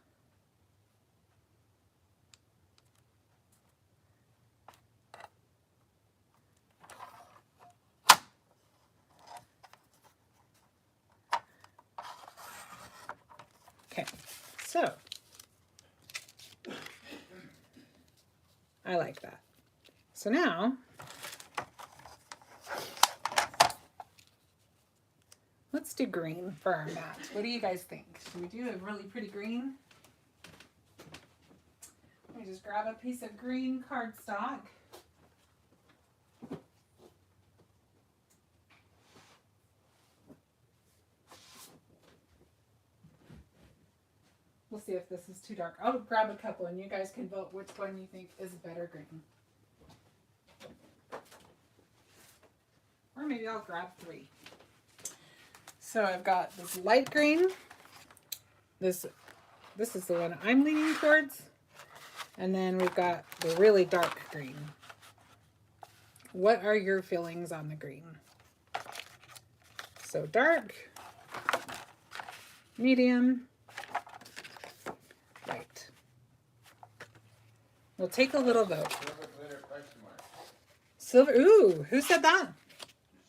Okay, so I like that. So now let's do green for our mat. What do you guys think? Should we do a really pretty green? Let me just grab a piece of green cardstock. We'll see if this is too dark. I'll grab a couple and you guys can vote which one you think is better green. Or maybe I'll grab 3. So I've got this light green. This is the one I'm leaning towards. And then we've got the really dark green. What are your feelings on the green? So dark, medium, light. We'll take a little vote. Silver glitter question mark. Silver, ooh, who said that?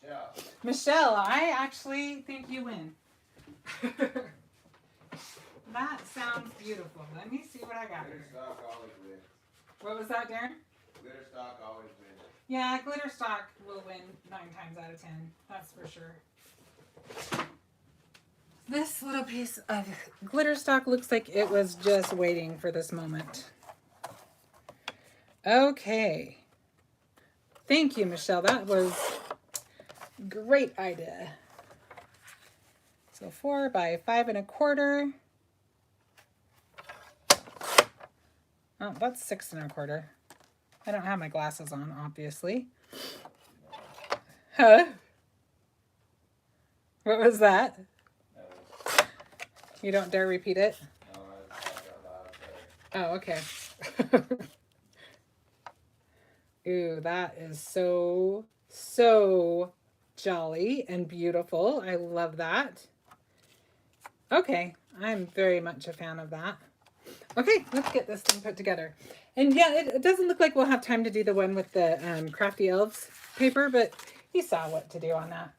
Michelle. Michelle, I actually think you win. That sounds beautiful. Let me see what I got Glitter here. stock always wins. What was that, Darren? Glitter stock always wins. Yeah, glitter stock will win 9 times out of 10. That's for sure. This little piece of glitter stock looks like it was just waiting for this moment. Okay. Thank you, Michelle. That was a great idea. So 4 by 5 1/4. Oh, that's 6 1/4. I don't have my glasses on, obviously. Huh? What was that? You don't dare repeat it? No, I was talking out loud. Sorry. Oh, okay. Ooh, that is so, so jolly and beautiful. I love that. Okay, I'm very much a fan of that. Okay, let's get this thing put together. And yeah, it doesn't look like we'll have time to do the one with the Crafty Elves paper, but you saw what to do on that.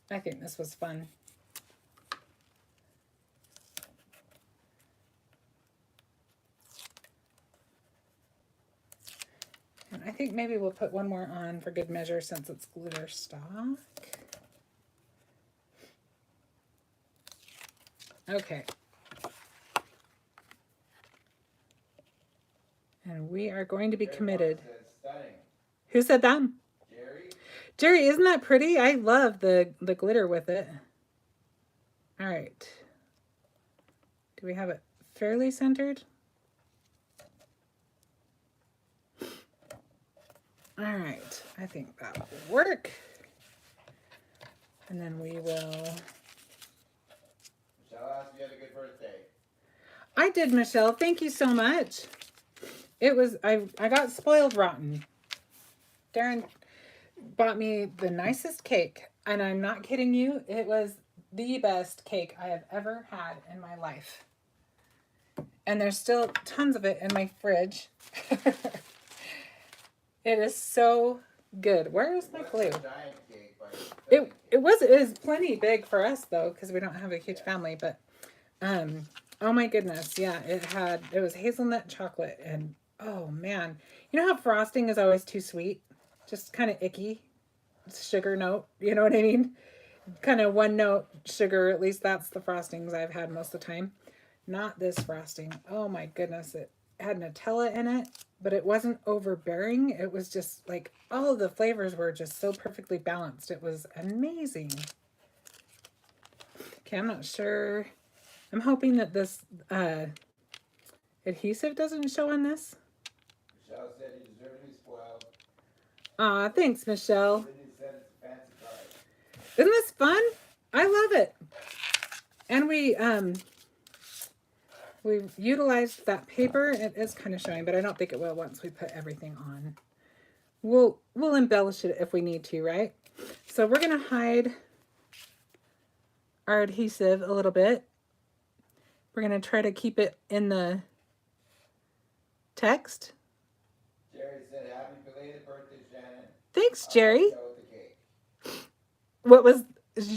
I think this was fun. And I think maybe we'll put one more on for good measure since it's glitter stock. Okay. And we are going to be committed. Who said that? Jerry? Jerry, isn't that pretty? I love the glitter with it. All right. Do we have it fairly centered? All right. I think that will work. And then we will... Michelle asked if you had a good birthday. I did, Michelle. Thank you so much. It was... I got spoiled rotten. Darren bought me the nicest cake. And I'm not kidding you. It was the best cake I have ever had in my life. And there's still tons of it in my fridge. It is so good. Where is my glue? It was plenty big for us though, because we don't have a huge family. But oh my goodness, yeah, it was hazelnut chocolate, and oh man, you know how frosting is always too sweet, just kind of icky, sugar note. You know what I mean? Kind of one note sugar. At least that's the frostings I've had most of the time. Not this frosting. Oh my goodness, it had Nutella in it, but it wasn't overbearing. It was just like all of the flavors were just so perfectly balanced. It was amazing. Okay, I'm not sure. I'm hoping that this adhesive doesn't show on this. Michelle said you deserve to be spoiled. Aw, thanks, Michelle. Cindy said it's a fancy card. Isn't this fun? I love it. And we utilized that paper. It is kind of showing, but I don't think it will once we put everything on. We'll embellish it if we need to, right? So we're going to hide our adhesive a little bit. We're going to try to keep it in the text. Jerry said, happy belated birthday, Shannon. Thanks, Jerry. I'll help you with the cake. What was...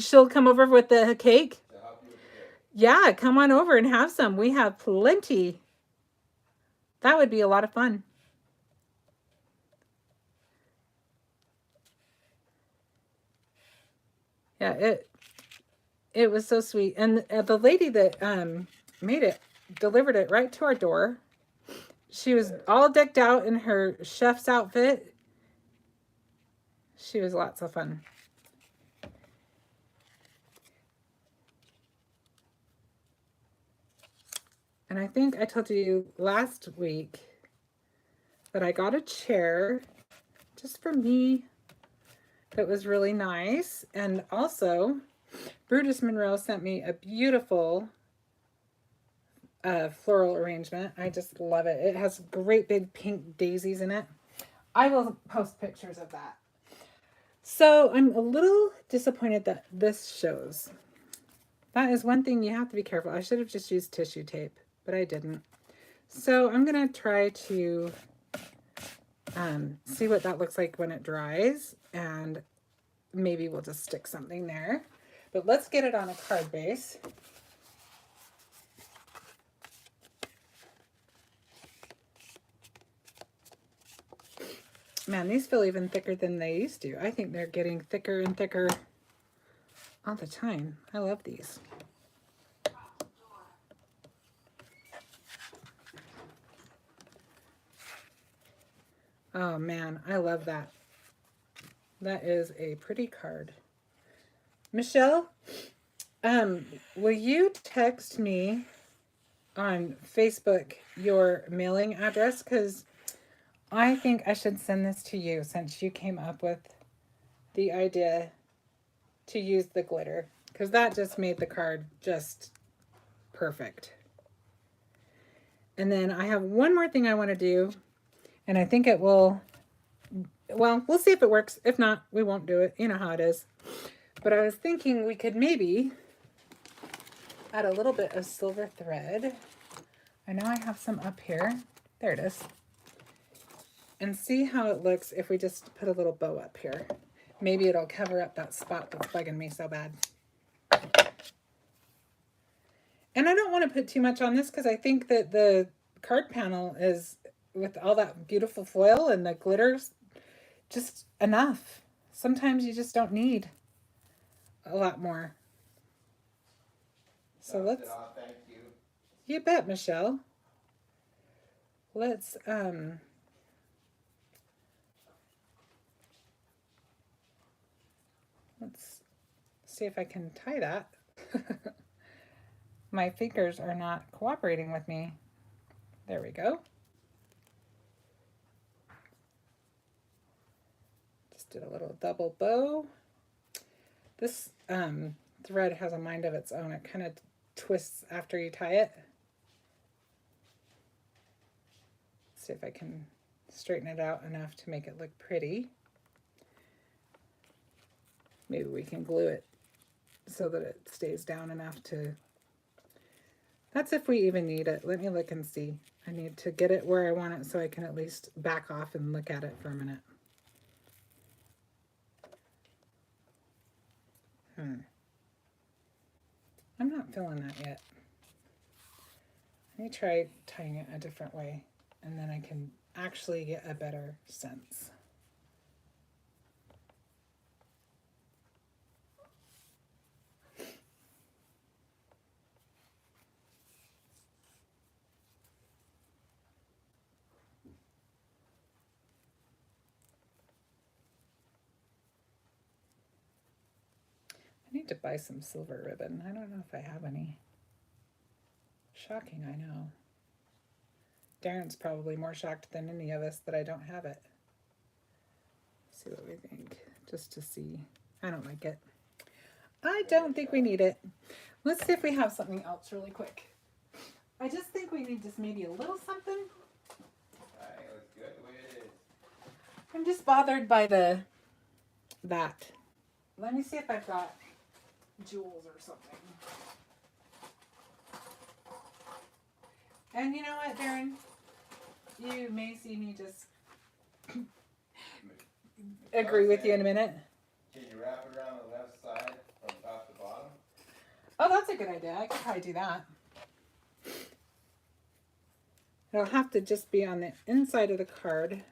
She'll come over with the cake? To help you with the cake. Yeah, come on over and have some. We have plenty. That would be a lot of fun. Yeah, it was so sweet. And the lady that made it delivered it right to our door. She was all decked out in her chef's outfit. She was lots of fun. And I think I told you last week that I got a chair just for me that was really nice. And also, BrutusMonroe sent me a beautiful floral arrangement. I just love it. It has great big pink daisies in it. I will post pictures of that. So I'm a little disappointed that this shows. That is one thing you have to be careful. I should have just used tissue tape, but I didn't. So I'm going to try to see what that looks like when it dries, and maybe we'll just stick something there. But let's get it on a card base. Man, these feel even thicker than they used to. I think they're getting thicker and thicker all the time. I love these. Oh man, I love that. That is a pretty card. Michelle, will you text me on Facebook your mailing address? Because I think I should send this to you since you came up with the idea to use the glitter. Because that just made the card just perfect. And then I have one more thing I want to do, and I think it will, well, we'll see if it works. If not, we won't do it. You know how it is. But I was thinking we could maybe add a little bit of silver thread. I know I have some up here. There it is. And see how it looks if we just put a little bow up here. Maybe it'll cover up that spot that's bugging me so bad. And I don't want to put too much on this because I think that the card panel is, with all that beautiful foil and the glitters, just enough. Sometimes you just don't need a lot more. So let's, thank you. you bet, Michelle. Let's see if I can tie that. My fingers are not cooperating with me. There we go. Just did a little double bow. This thread has a mind of its own. It kind of twists after you tie it. See if I can straighten it out enough to make it look pretty. Maybe we can glue it so that it stays down enough to, that's if we even need it. Let me look and see. I need to get it where I want it so I can at least back off and look at it for a minute. I'm not feeling that yet. Let me try tying it a different way, and then I can actually get a better sense. I need to buy some silver ribbon. I don't know if I have any. Shocking, I know. Darren's probably more shocked than any of us that I don't have it. Let's see what we think, just to see. I don't like it. I don't think we need it. Let's see if we have something else really quick. I just think we need just maybe a little something. It looks good the way it is. I'm just bothered by that. Let me see if I've got jewels or something. And you know what, Darren? You may see me just agree with you in a minute. Can you wrap it around the left side from top to bottom? Oh, that's a good idea. I could probably do that. It'll have to just be on the inside of the card.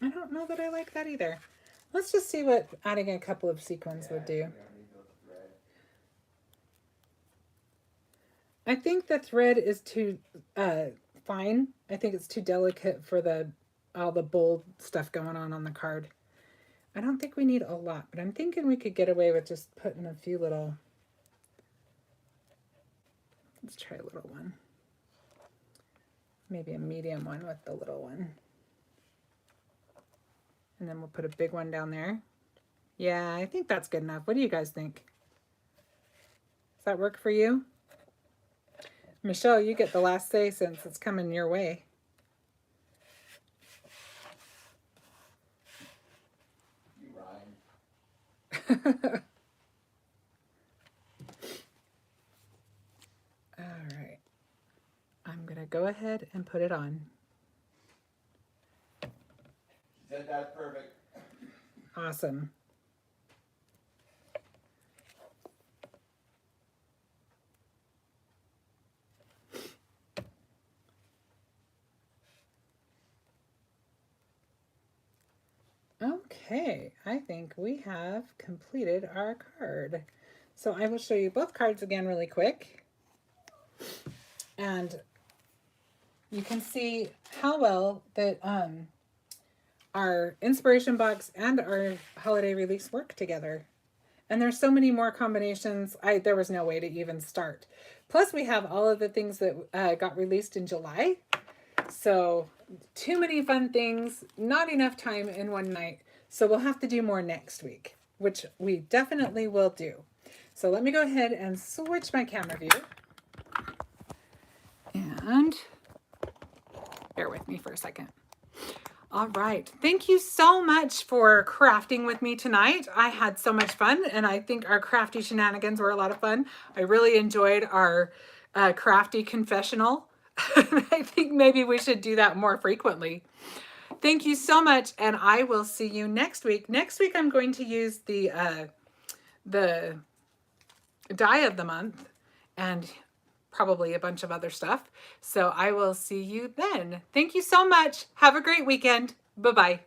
I don't know that I like that either. Let's just see what adding a couple of sequins would do. I think the thread is too fine. I think it's too delicate for all the bold stuff going on the card. I don't think we need a lot, but I'm thinking we could get away with just putting a few little. Let's try a little one. Maybe a medium one with the little one. And then we'll put a big one down there. Yeah, I think that's good enough. What do you guys think? Does that work for you? Michelle, you get the last say since it's coming your way. You rhyme. All right. I'm going to go ahead and put it on. She said that's perfect. Awesome. Okay, I think we have completed our card. So I will show you both cards again really quick. And you can see how well that our inspiration box and our holiday release work together. And there's so many more combinations. There was no way to even start. Plus we have all of the things that got released in July. So too many fun things, not enough time in one night. So we'll have to do more next week, which we definitely will do. So let me go ahead and switch my camera view. And bear with me for a second. All right. Thank you so much for crafting with me tonight. I had so much fun, and I think our crafty shenanigans were a lot of fun. I really enjoyed our crafty confessional. I think maybe we should do that more frequently. Thank you so much, and I will see you next week. Next week, I'm going to use the die of the month and probably a bunch of other stuff. So I will see you then. Thank you so much. Have a great weekend. Bye-bye.